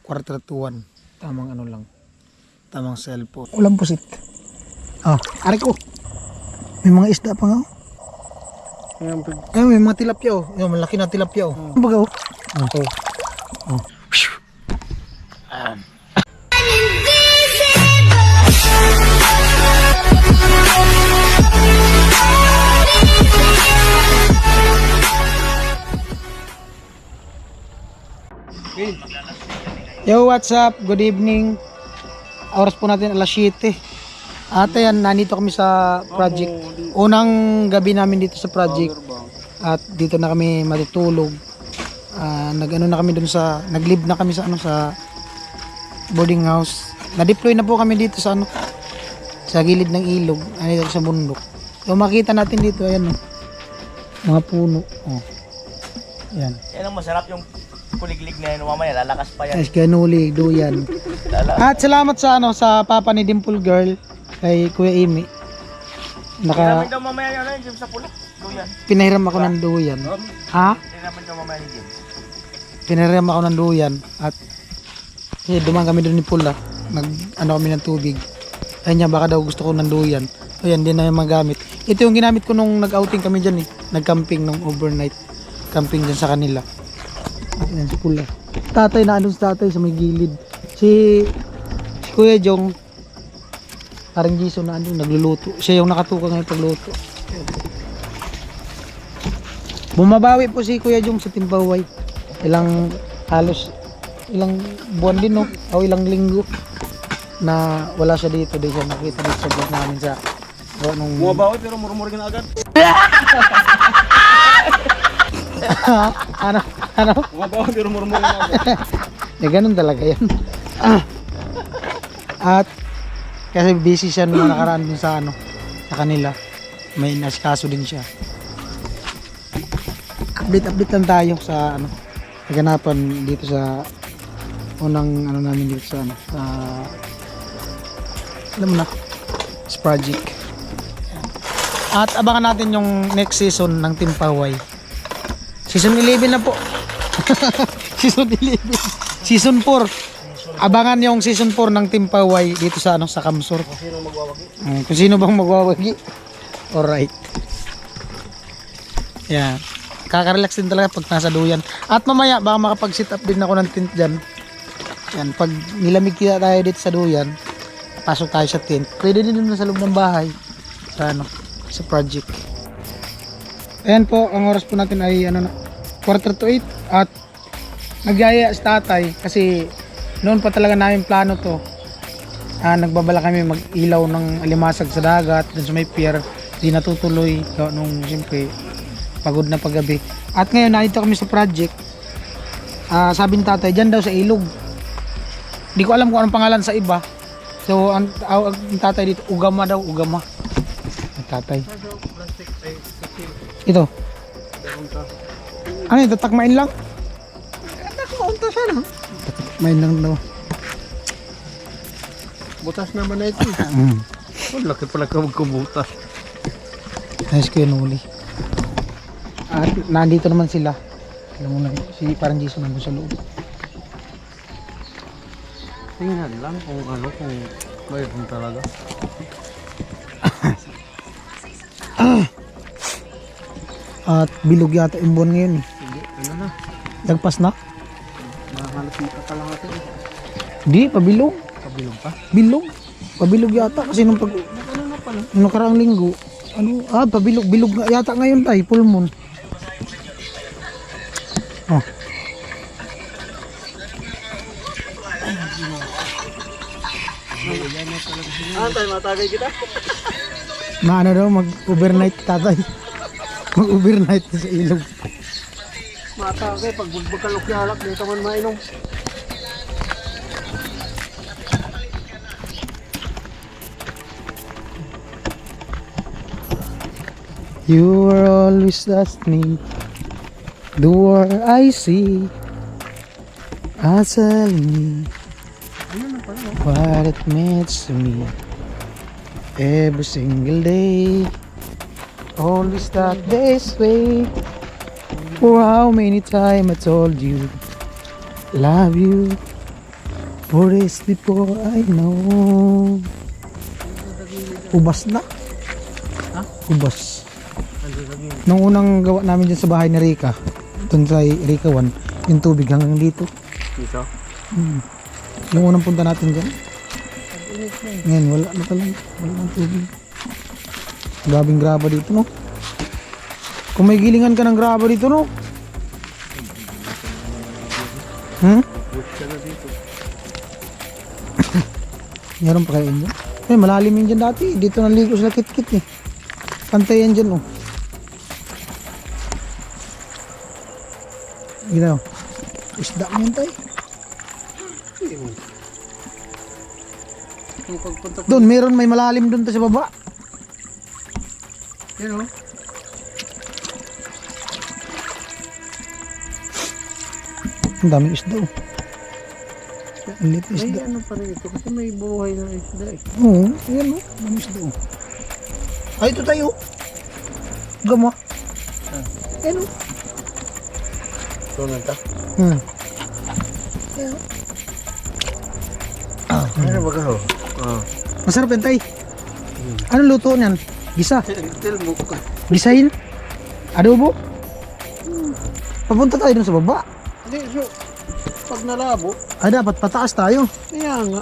quarter to 1. Tamang ano lang. Tamang cellphone. Ulam pusit. Oh, aray ko. May mga isda pa nga. May mga tilapia oh. Yung malaki na tilapia oh. Ano ba oh? Oh. Yo, what's up? Good evening. Oras po natin alas 7. Ate yan, nandito kami sa project. Unang gabi namin dito sa project. At dito na kami matutulog. Nag-ano na kami dun sa, nag-live na kami sa ano sa boarding house. Na-deploy na po kami dito sa ano sa gilid ng ilog, dito sa bundok. So makita natin dito, ayan oh. Mga puno. Oh. Ayan. Yan ang masarap yung kuliglig na yun, mamaya lalakas pa yan. Yes, kanuli, duyan. At salamat sa ano sa papa ni Dimple Girl kay Kuya Amy. Pinahiram daw mamaya yun, James sa pula. Duyan. Pinahiram ako ng duyan. Ha? Pinahiram daw mamaya ni James. Pinahiram ako ng duyan at dumaan kami doon ni Pula. Nag ano kami ng tubig. Ayun niya, baka daw gusto ko ng duyan. Ayan, din na yung magamit. Ito yung ginamit ko nung nag-outing kami dyan eh. Nag-camping nung overnight. Camping dyan sa kanila. At yan si Pula. Tatay na anong tatay sa may gilid. Si Kuya Jong, parang Jason na ano, nagluluto. Siya yung nakatuka ngayon pagluto. Bumabawi po si Kuya Jong sa Timbaway. Halos ilang buwan din no? O ilang linggo na wala siya dito. Di siya nakita dito sa vlog namin sa nung... Bumabawi pero murmur ka na agad. Ano? Bumabawi pero murmur ka na agad. Ganun talaga yan. At kasi busy siya nung nakaraan dun sa ano sa kanila. May nasikaso din siya. Update lang tayo sa ano naganapan dito sa unang ano namin dito sa ano alam mo na sa project. At abangan natin yung next season ng Team Paway. Season 11 na po. Season 11. Season 4. Abangan yung season 4 ng Team Paway dito sa ano sa Kamsur. Kung sino magwawagi. Kung sino bang magwawagi. Alright. Yan. Kaka-relax din talaga pag nasa duyan. At mamaya baka makapag-sit up din ako ng tent dyan. Yan. Pag nilamig kita tayo dito sa duyan, pasok tayo sa tent. Pwede din naman sa loob ng bahay. Sa ano, sa project. Ayan po, ang oras po natin ay ano na, 7:45 at nagyaya si tatay kasi noon pa talaga namin plano to. Nagbabala kami mag-ilaw ng alimasag sa dagat dun sa may pier. Di natutuloy nung siyempre pagod na paggabi. At ngayon nandito kami sa project. Sabi ni tatay dyan daw sa ilog. Di ko alam kung anong pangalan sa iba. So ang tatay dito ugama daw, ugama. Ang tatay. Ito. Ano ito? Takmain lang? Takmaunta siya no? Takmain lang daw. Butas naman na ito. Laki pala ka magkubutas. Ayos ko yun uli. At nandito naman sila. Alam mo na, si parang Jason nandun sa loob. Tingnan lang kung ano, kung mayroon talaga. At bilog yata yung buwan ngayon eh. Hindi, ano na. Lagpas na? Mahalos makakalahati. Di, pabilog. Kabilong pa? Bilog. Pabilog yata kasi nung pag... Ano na pala? Nung nakaraang linggo. Ano? Pabilog. Bilog nga yata ngayon tayo. Full moon. Oh. Tayo matagay kita. Maano daw mag-overnight tatay. Mag-overnight sa ilog. Matagay, pag bugbog ka lukyalak, dito man mainom. You are always asking the war I see are telling me what it means to me every single day. Always that this way. For how many times I told you love you For this before I know. Ubas na. Ha? Ubas. Ando lagi. Nung unang gawa namin dyan sa bahay ni Rika, dun sa Rika 1, yung tubig hanggang dito. Dito. Yung unang punta natin dyan. Init na eh. Ngayon, wala na talaga. Wala na tubig. Grabing graba dito, no? Kung may gilingan ka ng graba dito, no? Bush ka na dito. Meron pa kayo dyan? Eh, malalim yun dyan dati. Dito naligo sila kit-kit eh. Pantay yan dyan, oh. Ginaw. Isda mo yan tayo. Yung pagpunta ko. Doon, meron may malalim doon sa baba. Yan o. Ang daming isda, oh. Ang liit na May isda. ano pa rin ito kasi may buhay na isda eh. Oo, yan, oh. Ang daming isda, oh. Ay, ito tayo. Gama. Yan, oh. Tunan ka? Hmm. Yan, oh. Ano ba ka ho? Masarap yan, tay. Ano luto niyan? Gisa. Tell mo ka. Gisahin? Adobo? Papunta tayo dun sa baba. Hindi, so, pag nalabo, Ay, dapat pataas tayo. kaya nga.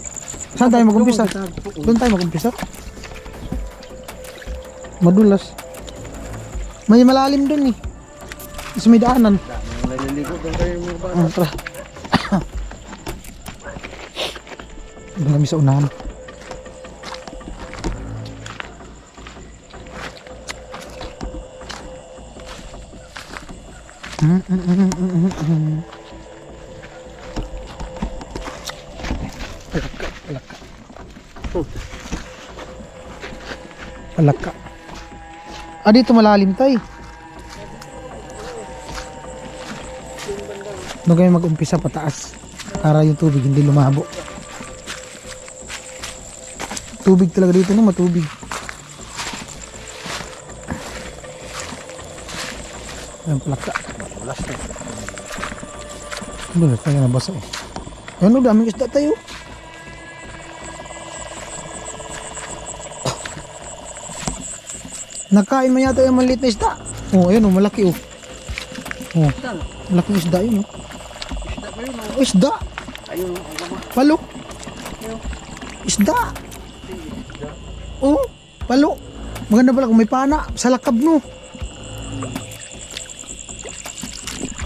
Saan tayo mag-umpisa? Doon tayo mag-umpisa. Madulas. May malalim dun eh. Kasi may daanan. Naliligo doon kayo mga bata. Tara. Doon kami sa unahan. Palaka. Ah, dito malalim tayo. Doon kami mag-umpisa pataas para yung tubig hindi lumabo. Tubig talaga dito, no? Matubig. Ayan, palaka. Malas na. Doon tayo nabasa eh. Ayan, no, daming isda tayo. Nakain mo yata yung maliit na isda. Oh, ayan, oh, malaki oh. Oh, Saan? malaking isda yun oh. Isda ba yun? Oh, isda. Ayun, ang gama. Palo. Isda. Oh, palo. Maganda pala kung may pana sa lakab, no.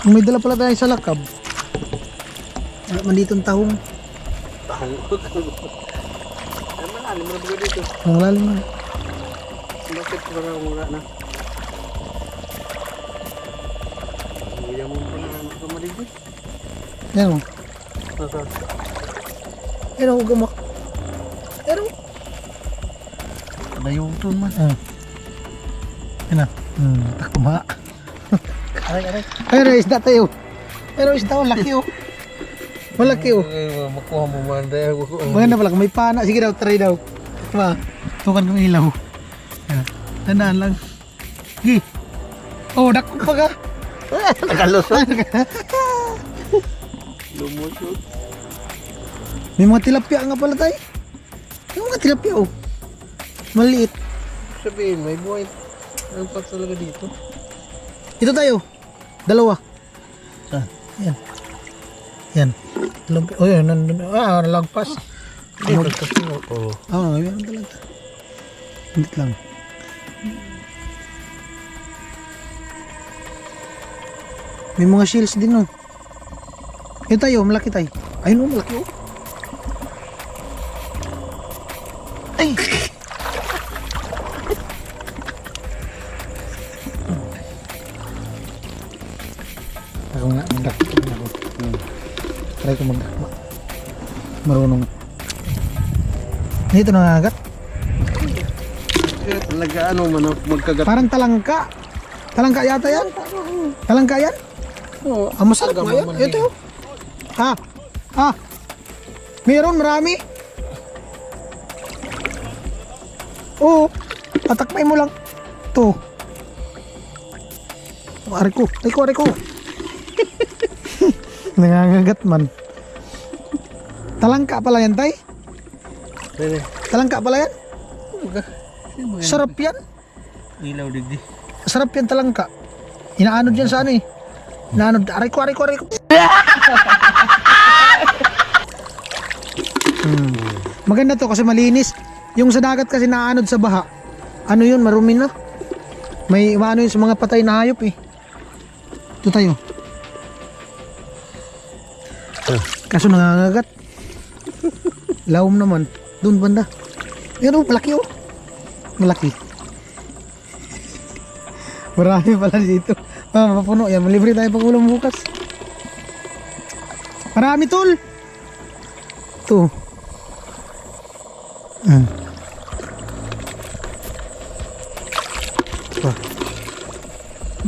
Kung may dala pala tayo sa lakab. Wala man dito ang tahong. Tahong. Ay, malalim mo na ba dito? Ang lalim man. Bakit para umura na? Hindi mo pa na kamaligid. Yan oh. Nasa. Yan oh, gamak. Yan oh. Nayutun man. Yan ah. Takma. Aray, aray. Pero isda tayo. Pero isda oh, laki oh. Malaki oh. Ay, makuha mo man. Dahil ako. Maganda pala kung may pana. Sige daw, try daw. Diba? Tukan kong ilaw. Yan. Tandaan lang. Gi. Oh, dako pa ka. Nakalusot. Lumusot. May mga tilapia nga pala tayo. May mga tilapia oh. Maliit. Sabihin, may buhay. Ano pa talaga dito? Ito tayo. Dalawa. Saan? Yan. Yan. Lumpi. Oh, yun. Nalagpas. Dito kasi mo. Oo. Oo, meron talaga. Hindi lang. May mga shells din oh. Ito tayo, malaki tayo. Ayun oh, malaki oh. Ay! Ako nga, magdakit ako. Try ko marunong. Dito nangagat. Kaya talaga ano man magkagat. Parang talangka. Talangka yata yan. Talangka yan. Oo. Ah, masarap nga yan. Ito. Ha? Ha? Meron marami. Oo. Patakmay mo lang. Ito. Ariko. Ariko. Nangangagat man. Talangka pala yan, tay. Pwede. Talangka pala yan. Sarap yan. Ilaw digdi. Sarap yan talangka. Inaanod yan sa ano eh. Inaanod. Aray ko. Maganda to kasi malinis. Yung sa dagat kasi naanod sa baha. Ano yun, marumi na. May ano yun sa mga patay na hayop eh. Ito tayo. Kaso nangangagat. Lawom naman. Doon banda. Yan oh, malaki oh. Malaki. Marami pala dito. Mapuno yan. Malibre tayo pag ulam bukas. Marami tol. Ito.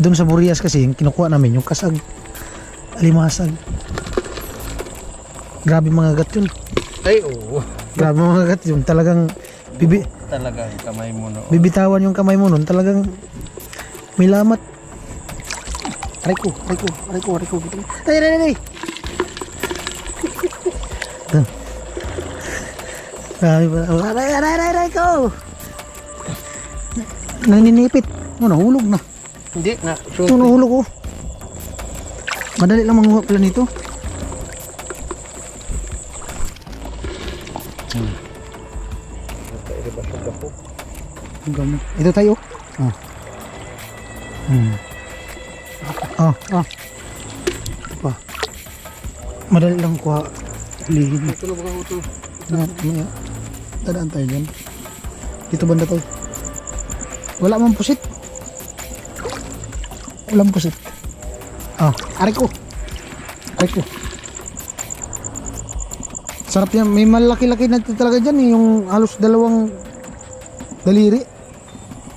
Doon sa Burias kasi yung kinukuha namin yung kasag. Alimasag. Grabe mga gat yun. Ay, oo. Grabe mga gat yun. Talagang Talagang kamay mo no. bibitawan yung kamay mo nun. Talagang may lamat. Aray ko. Ay. Grabe pala. Aray ko. Naninipit. Nahulog na. Hindi na. Ito nahulog oh. Madali lang manguha pala nito. Ito tayo. Pa. Madali lang kuha. Ligid na. Ito na baka ito. Maya. Tadaan tayo dyan. Dito banda tayo. Wala mang pusit. Walang pusit. Aray ko. Sarap yan. May malaki-laki na ito talaga dyan eh. Yung halos 2 daliri.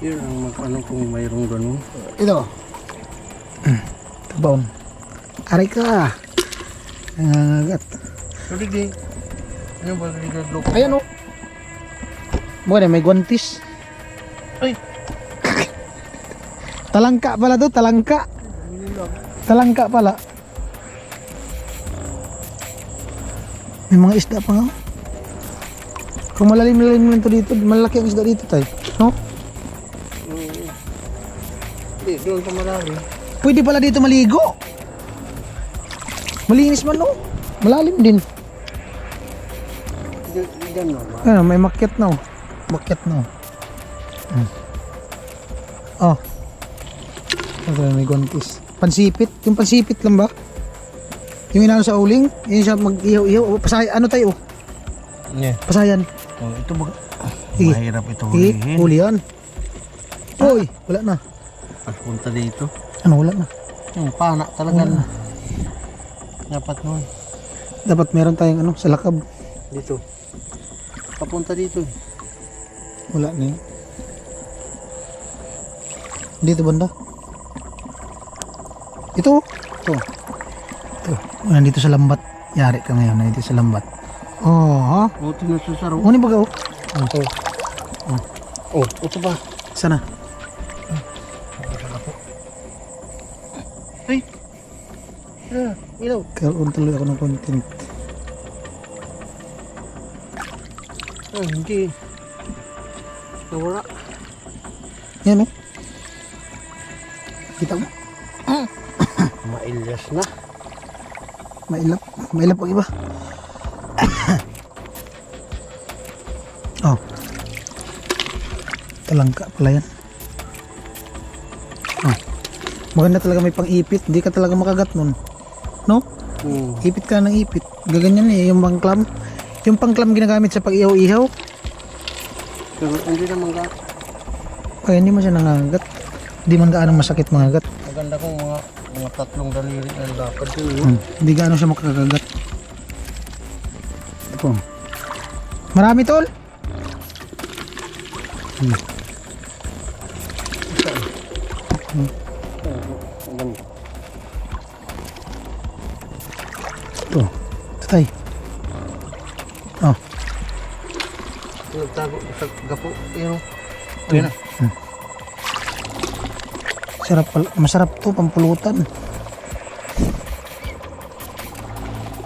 Yun ang ano kung mayroong ganun. Ito. Tabaon. Aray ka. Nangangagat. So digdi. Ano ba digdi loko? Ayan o. Buwan may guantis. Ay. Talangka pala to. Talangka pala. May mga isda pa nga. Kung malalim-lalim mo ito dito, malaki ang isda dito tayo. No? Hindi, doon pa malalim. Pwede pala dito maligo. Malinis man no. Malalim din. Diyan no. May makyat na oh. Oh. Ito may gontis. Pansipit. Yung pansipit lang ba? Yung inano sa uling. Yung siya mag-ihaw-ihaw. Pasay, ano tayo? Yeah. Pasayan. Oh, ito ba? Sige. Mahirap ito Sige, hulihin. huli yan. Uy, wala na. Punta dito. Ano, wala na. Yung pana talaga Wala na. Dapat nun. Dapat meron tayong ano, sa lakab. Dito. Papunta dito. Wala na yun. Dito banda. Ito. Nandito sa lambat. Yari ka ngayon. Nandito sa lambat. Oh, ha? Oh, tinusasaro. Ano ba oh? Oh, ito ba? Sana. Ay! Ilaw. Karoon tuloy ako ng content. Hindi. Nawala. Yan oh. Kita mo? Mailyas na. Mailap ang iba. Oh. Talangka pala yan. Oh. Maganda talaga may pang-ipit. Hindi ka talaga makagat nun. No? Ipit ka ng ipit. Gaganyan eh. Yung pangklam. Yung pangklam ginagamit sa pag-ihaw-ihaw. Pero hindi naman ga. Kaya hindi mo siya nangagat. Hindi man gaano masakit mangagat. Maganda kong mga 3 daliri na lapad yun. Hindi gaano siya makakagat. Ito. Marami tol. Ito. Ito tayo. Oh. Nagtago sa gapo. Pero, ayun na. Masarap to pampulutan.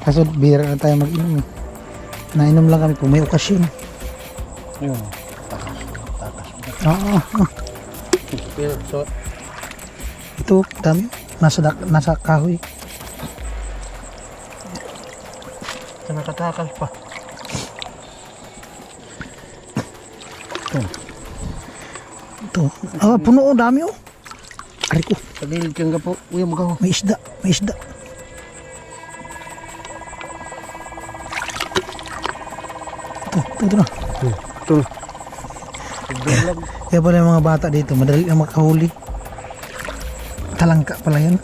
Kaso bihira na tayo mag-inom eh. Nainom lang kami kung may okasyon. Ayun. Takas. Oo. Pero, so, Ito, dami. Nasa kahoy. sa nakatakas pa. Ito. Puno, dami oh. Ari ko, Pagilid kang gapo. Uy, magawa. may isda. May isda. Ito na. Ito. Tigdalag. Kaya pala yung mga bata dito, madali lang makahuli. Talangka pala yan.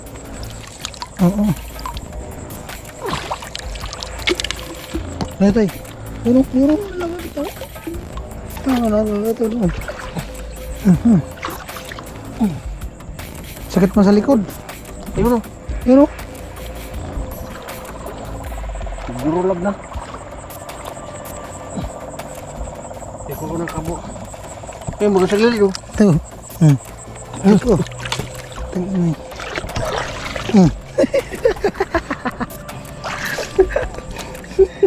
Oo. Ay, tay. Puro lang ito. Ito. Sakit mo sa likod. Ayun o. Pero, Siguro na. Eko ko ng kabo. Eh, mga saglit o. ito. Ito. Tingnan.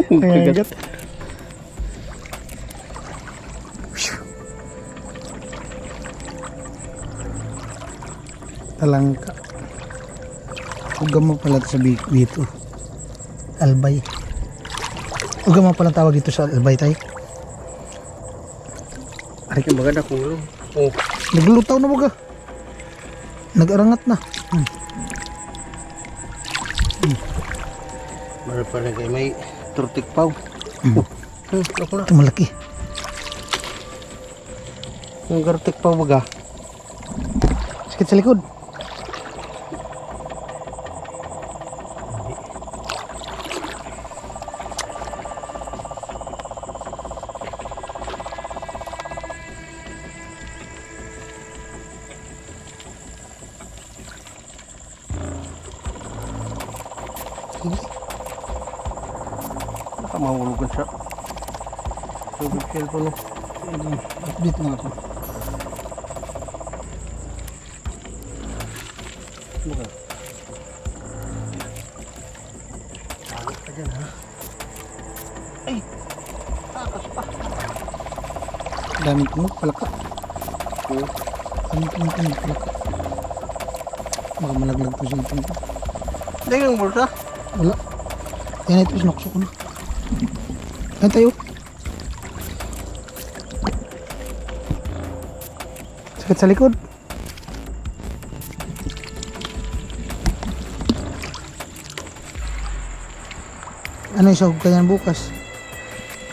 Nangagat. Talangka. Ugama pala sa dito. Albay. Ugama pala tawag dito sa albay tay. Ay, kang maganda kung ano. Oh. Naglutaw na baga. Nag-arangat na. Meron pa rin kayo may turtik paw. Ako na. Ito malaki. Yung gartik paw baga. Sakit sa likod. Nakamahulugan siya. Tubig cellphone o. Update na ako. Buka. Tagot ka dyan ha. Ay! Takas pa. Dami tunog palaka. Oh. Dami tunog palaka. Baka malaglag to sa ipon ko. Dahil yung bulsa. Wala. Yan ito, sinukso ko na. Yan tayo. Sakit sa likod. Ano yung sahog kanyan bukas?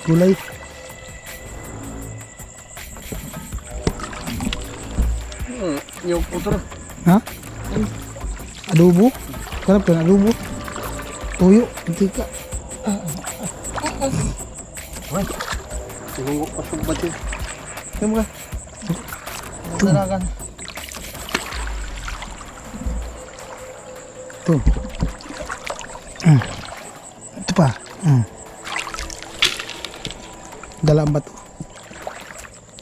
Gulay. Yung putra. Ha? Adobo? Sarap yan, adobo. Tuyo, mantika. Ay! Sinunggok pa subat yun. Yung mga. Dalagan. Ito. Ito pa. Dala ang bato.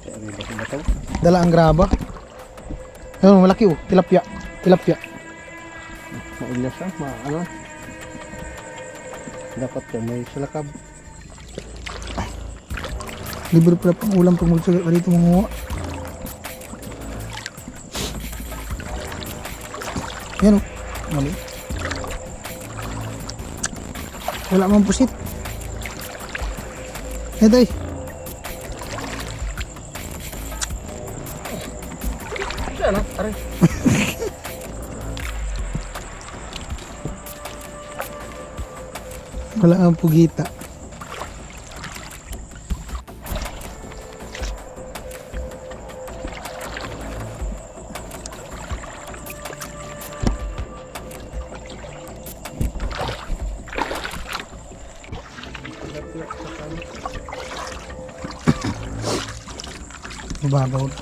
Kaya may bato-bato. Dala ang graba. Ayun, malaki oh. Tilapia. Tilapia. Maulas ah. Ano? Dapat ka may salakab. Libre pala pang ulam pag magsagat ka dito mga. Yan oh. Mali. Wala mang pusit. Ito eh. Ano? Aray. Wala ang pugita. Mababaw na.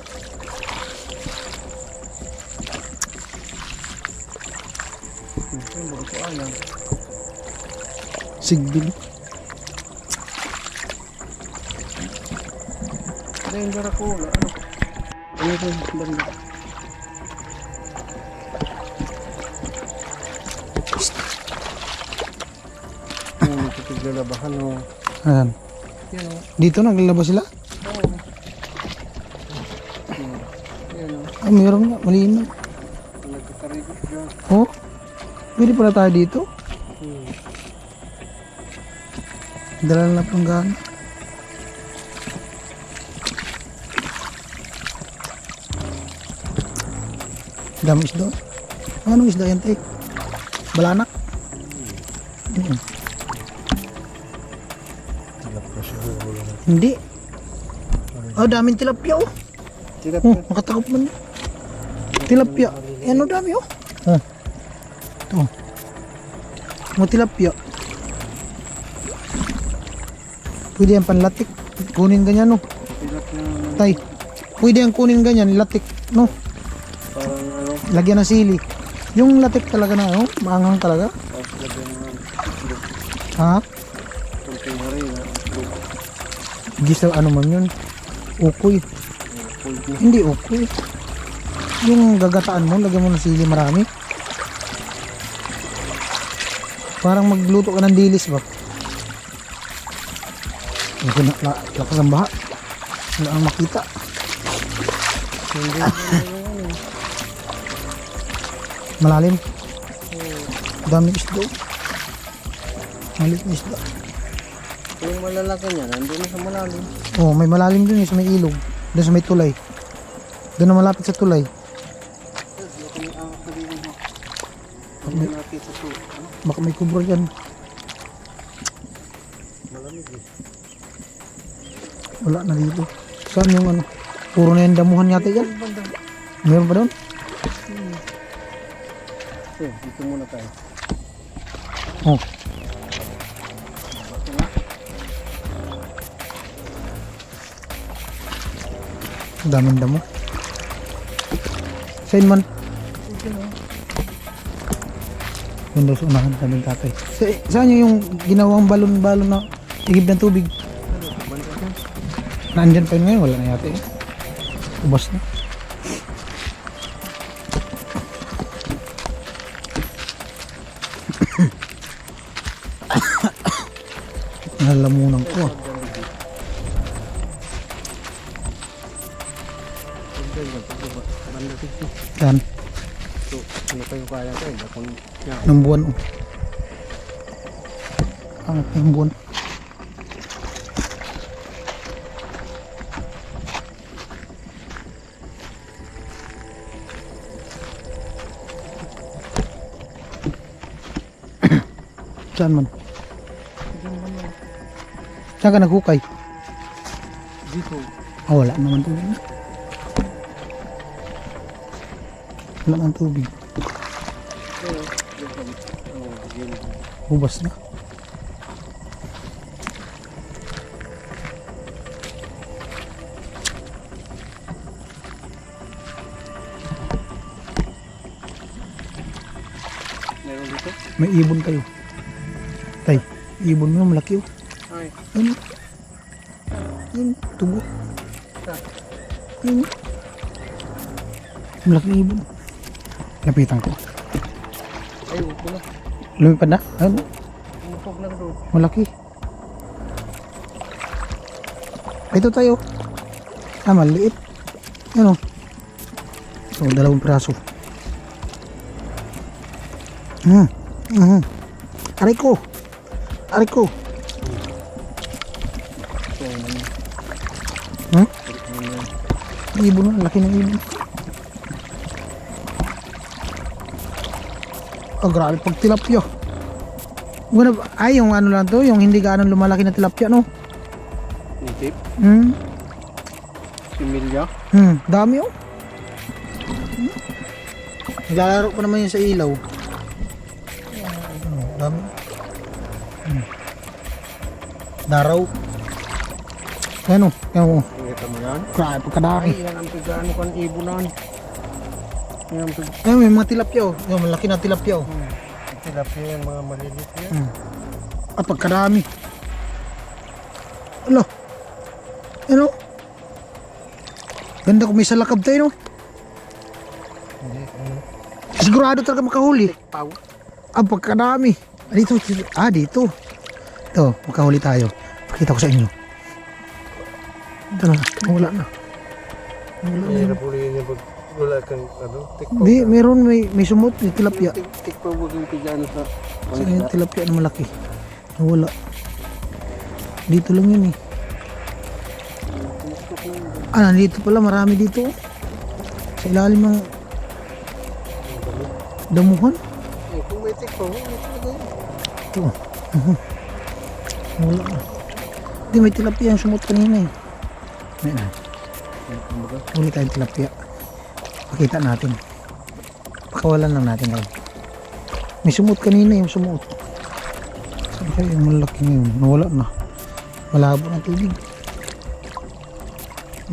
Sigbil. Ano yung garakula? Ano? Ano yung banda? Yung titig lalabahan o Ayan. Yan o. Dito naglalabas sila? Oo. Yan o. Ah, meron nga. Malinaw. Nagkakarikot dyan. Oh. Pwede pala tayo dito. Dala na pang gana. Dami isda. Anong isda yan, tay? Balanak? Hindi. Oh, daming tilapia, oh. Oh, makatakop man yan. Tilapia. Yan, oh, dami, oh. Oh. Ito. Mga tilapia. Pwede yan panlatik. Kunin ganyan, no. Tay. Pwede yan kunin ganyan, latik, no. Parang ano. Lagyan ng sili. Yung latik talaga na, no. Maanghang talaga. Tapos lagyan ng Ha? konting harin. Gisa ano man yun. Ukoy. Cold na. Hindi ukoy. Yung gagataan mo, lagyan mo ng sili marami. Parang magluto ka ng dilis ba? Hindi na, lakas ang baha. Wala ang makita. Malalim. Daming isda. Maliit na isda. Yung malalaki niya, nandun na sa malalim. Oh, may malalim dun eh, sa may ilog. Doon sa may tulay. Doon na malapit sa tulay. Hindi nakita ito. Ano? Baka may kubra dyan. Malamig eh. Wala na dito. Saan yung ano? Puro na yung damuhan yata yan. Meron pa doon? So, dito muna tayo. Oh. Daming damo. Saan man? Yung daw sa unahan kaming tatay. Saan yung ginawang balon-balon na igib ng tubig? Naandyan pa yun ngayon? Wala na yata eh. Ubas na. Nalamunan ko ah. Yan. So, ano kayo kaya tayo? Kung Ng buwan oh. Ang ng buwan. Saan man? Saan ka naghukay? dito. Oh, wala naman tubig. Wala nang tubig. Hubas na. Meron dito? May ibon kayo. Tay, ibon mo malaki oh. Ay. Ano? Ano? Tubo. Ano? Malaki ibon. Lapitan ko. Ay, upo na. Lumipad na? Ano? Umupog lang doon. Malaki. Ito tayo. Ah, maliit. Ano? So, 2 piraso. Aray ko. Aray ko. So, Hmm? Ibon na. Laki ng ibon. Oh, grabe pag tilapia. Ay, yung ano lang to, yung hindi gaano lumalaki na tilapia, no? nitip. Similya. Dami oh. Naglalaro pa naman yun sa ilaw. Dami. Daraw. Ano? Ano? Tingnan mo yan. Grabe pagkadami. Ay, yan ang pigaan ko ng ibunan. Yan ang pigaan. Ay, may mga tilapia oh. Yung malaki na tilapia oh. Tilapia yan, mga malilit yan. At pagkadami. Ano? Ano? Ganda kung may salakab tayo, no? Hindi, ano? Sigurado talaga makahuli. Pau. Ah, pagkadami. Dito. Ah, dito. Ito, makahuli tayo. Pakita ko sa inyo. Ito na, wala na. Wala na. Mahirap ulihin niya pag wala kang ano, tikpaw. Hindi, meron, may sumot, may tilapia. Tikpaw mo yung pigano sa Saan yung tilapia na malaki? Nawala. Dito lang yun eh. Ah, nandito pala, marami dito. Sa ilalim ng damuhan. Eh, kung may tikpaw, may talaga yun. Ito. Wala na. Hindi, may tilapia yung sumot kanina eh. Ayan na. Huli tayong tilapia. Pakita natin. Pakawalan lang natin lang. May sumot kanina yung sumot. Saan kaya yung malaki ngayon? Nawala na. Malabo na tubig.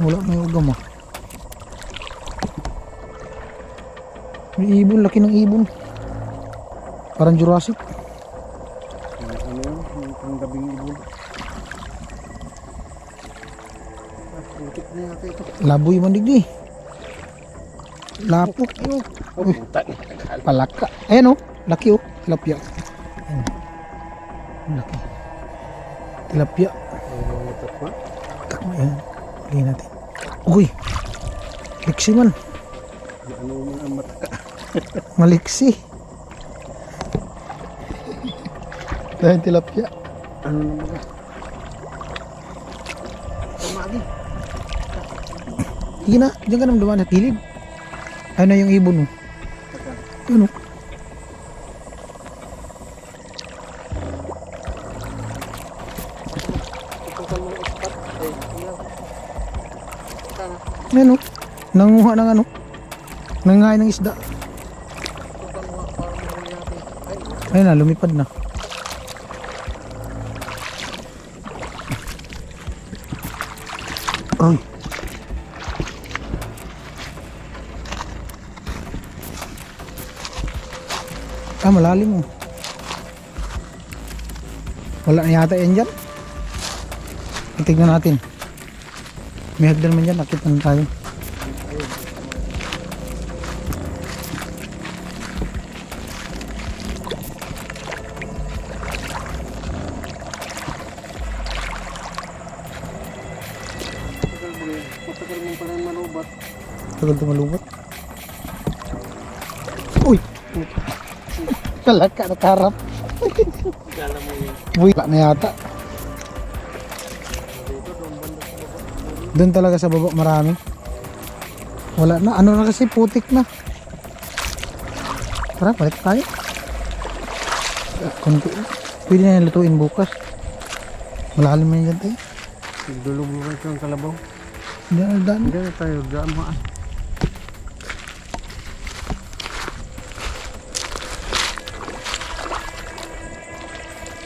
Wala na yung ugam ah. May ibon, laki ng ibon. Parang Jurassic. Ano yun? Yung gabing ibon. Putik na yata ito. Laboy man digdi. Lapok. Oh, puta. Palaka. Ayan oh. Laki oh. Tilapia. Ayan. Laki. Tilapia. Takma yan. Huli natin. Uy. Liksi man. Ano mo ang mata? Maliksi. Dahil tilapia. Ano naman ba? Tumagi. Sige na. Diyan ka naman dumaan sa kilid. Ano yung ibon oh. Ano? Ano? Nanguha ng ano? Nangain ng isda. Ayun na, lumipad na. Ay. Ah, malalim oh. Wala na yata yan dyan. Tignan natin. May hagdan man dyan, nakita na tayo. Matagal mo parang manubat. Tagal tumalubot. Uy! Kalaka, nakaharap. Kala mo yun. Uy, wala na yata. Doon talaga sa baba marami. Wala na. Ano na kasi putik na. Tara, balik tayo. Kunti. Pwede na yung lutuin bukas. Malalim na yan tayo. Dulog mo kayo ang kalabaw. Daan. Hindi na tayo. Daan mo ah.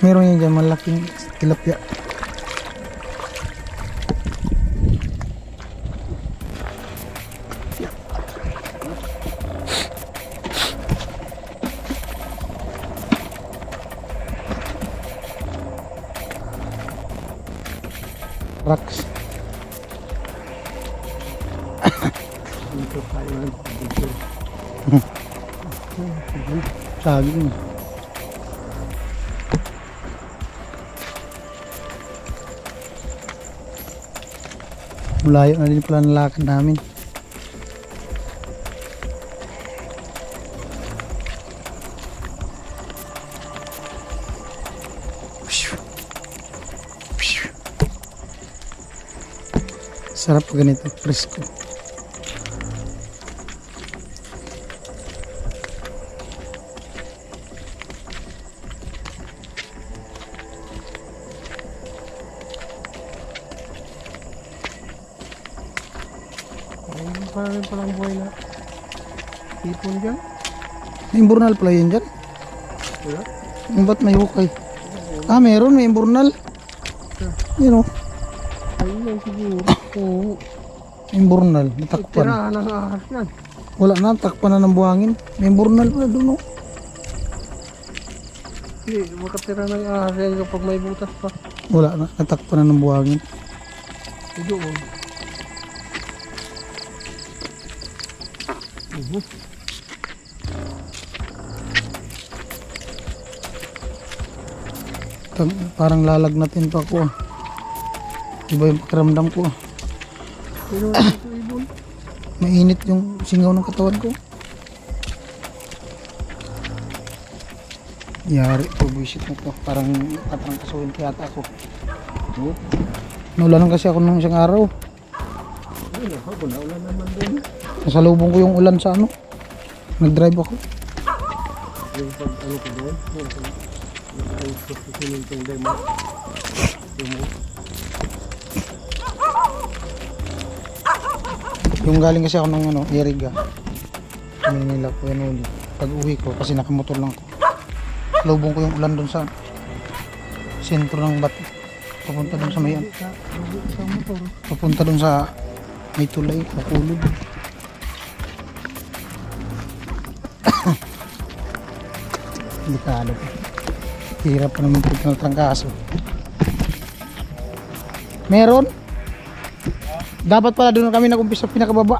Meron yan dyan malaking tilapia. Rocks. Dito tayo. Saging. Malayo na din pala ng lakad namin. Sarap pag ganito, presko. Parang palang buhay na. Tipon dyan. May imburnal pala yun dyan. Wala. Ba't may hukay? Ah, meron, may imburnal. Yun o, Ayun siguro. Oo. imburnal, natakpan. Tirahan ng ahas yan. Wala na, takpan na ng buhangin. May imburnal pala doon o. Hindi, makatira ng ahas yan kapag may butas pa. Wala na, natakpan na ng buhangin. Doon. Parang lalagnatin pa ako ah. Iba yung pakiramdam ko ah. Pero ito ibon. Mainit yung singaw ng katawan ko. Yari po, visit na to. Parang katrangkasuhin kaya ata ako. Oh. Naulanan kasi ako nung isang araw. Ay, ako na ulan naman doon. Nasalubong ko yung ulan sa ano. Nag-drive ako. Yung pag ano ko doon. Yung susunod itong demo. Yung galing kasi ako ng ano, Iriga. Manila ko yan ulit. Pag uwi ko, kasi nakamotor lang ako. Lubong ko yung ulan doon sa sentro ng Bati. Papunta doon sa may papunta doon sa may tulay, makulog. Delikado pa. Hirap pa naman ito ng trangkaso. Meron? Dapat pala doon kami nag-umpisa pinakababa.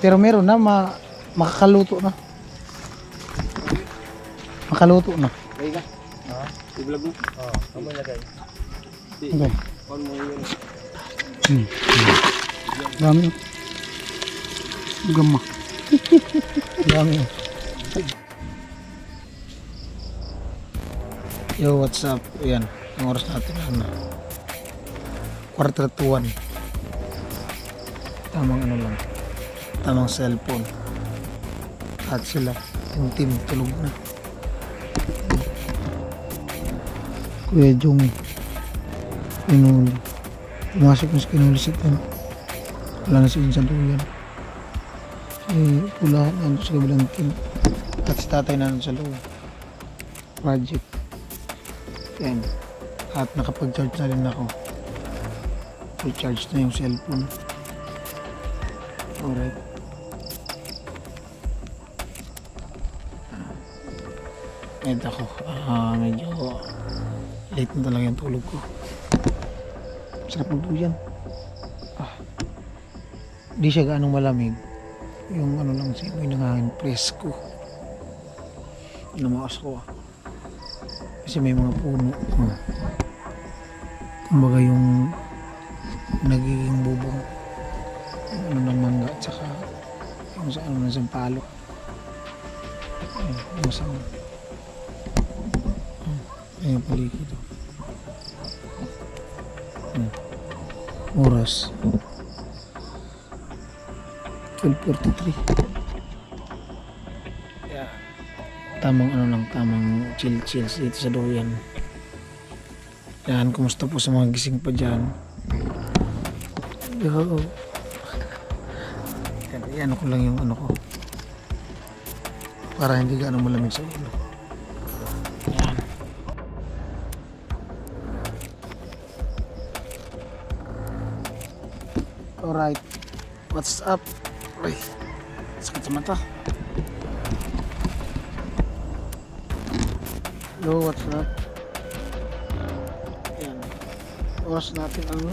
Pero meron na, makakaluto na. Makaluto na. Lagay ka? Oo. I-vlog mo? Oo. Kamay lagay. Okay. On mo yun. Dami. Gama. Dami. Yo, what's up? Ayan. Ang oras natin ano. 1:45. Tamang ano lang. Tamang cellphone. At sila. Yung team tulog na. Kuya Jung. Kinuli. Pumasok na sa kinuli si Tim. Wala na si Insan Duyan. Pula nandun sa kabilang team. At si tatay nandun sa loob. Project. Yan. At nakapag-charge na rin ako. Full charge na yung cellphone. Alright. Ngayon ako. Medyo late na talaga yung tulog ko. Sarap magduyan. Di siya gaanong malamig. Yung ano lang siya, may nangangin presko. Lumakas ko. Kasi may mga puno. Kumbaga yung nagiging bubong. Yung ano ng mangga at saka yung sa ano ng sampalok. Masama. Ayun yung paligid. Oras 12:43. Yeah. Tamang ano lang, tamang chill dito sa Duyan. Yan, kumusta po sa mga gising pa dyan? Yo. Yan ko lang yung ano ko. Para hindi gaano malamig sa ulo. Yan. Alright. What's up? Uy, sakit sa mata. Yo, what's up? Yan. Oras natin ano?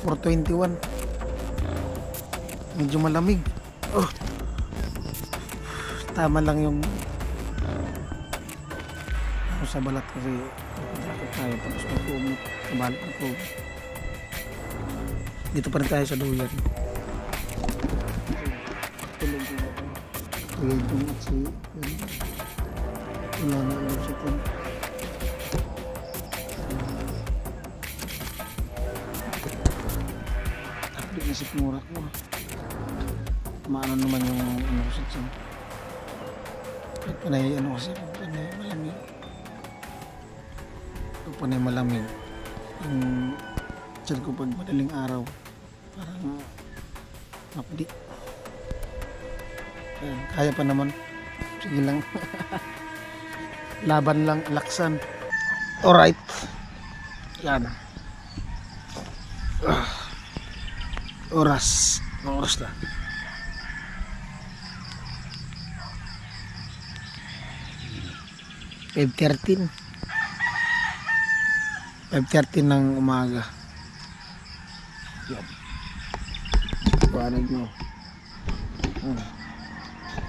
Or 21. Medyo malamig. Oh. Tama lang yung ako sa balat kasi dapat tayo tapos mag-umit kabalat ako. Dito pa rin tayo sa Duyan. Tulog ko ako. Tulog ko at si wala na ulit sa ito. Tapos nasip mura ko. Maano naman yung ano ko sa ito. Panay ano kasi panay malamig. Panay malamig yung chan ko pag madaling araw parang mapdi. Ayan, kaya pa naman, sige lang. Laban lang, laksan. Alright, yan. Oras na 5:13 ng umaga. Yan. Buwanag mo.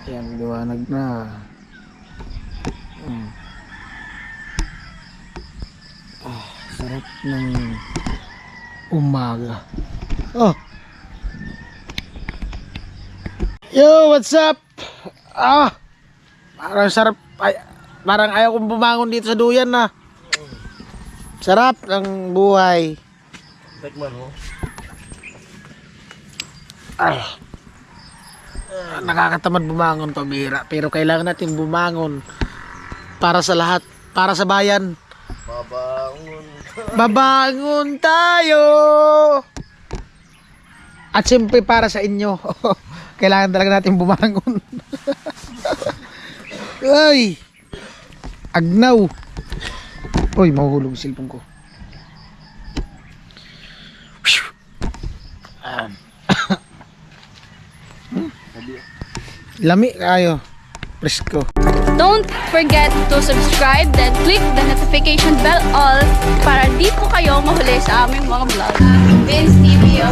Yan, liwanag na. Sarap ng umaga. Oh. Yo, what's up? Parang sarap. Parang ayaw kong bumangon dito sa duyan na. Sarap ng buhay. Tekman mo. Nakakatamad bumangon, pabira. Pero kailangan natin bumangon para sa lahat, para sa bayan. Babangon. Babangon tayo. At siyempre para sa inyo. Kailangan talaga natin bumangon. Ay! Agnaw. Uy, mahuhulog yung cellphone ko. Lami kayo. Presko. Don't forget to subscribe, then click the notification bell all para di po kayo mahuli sa aming mga vlog. Vince TV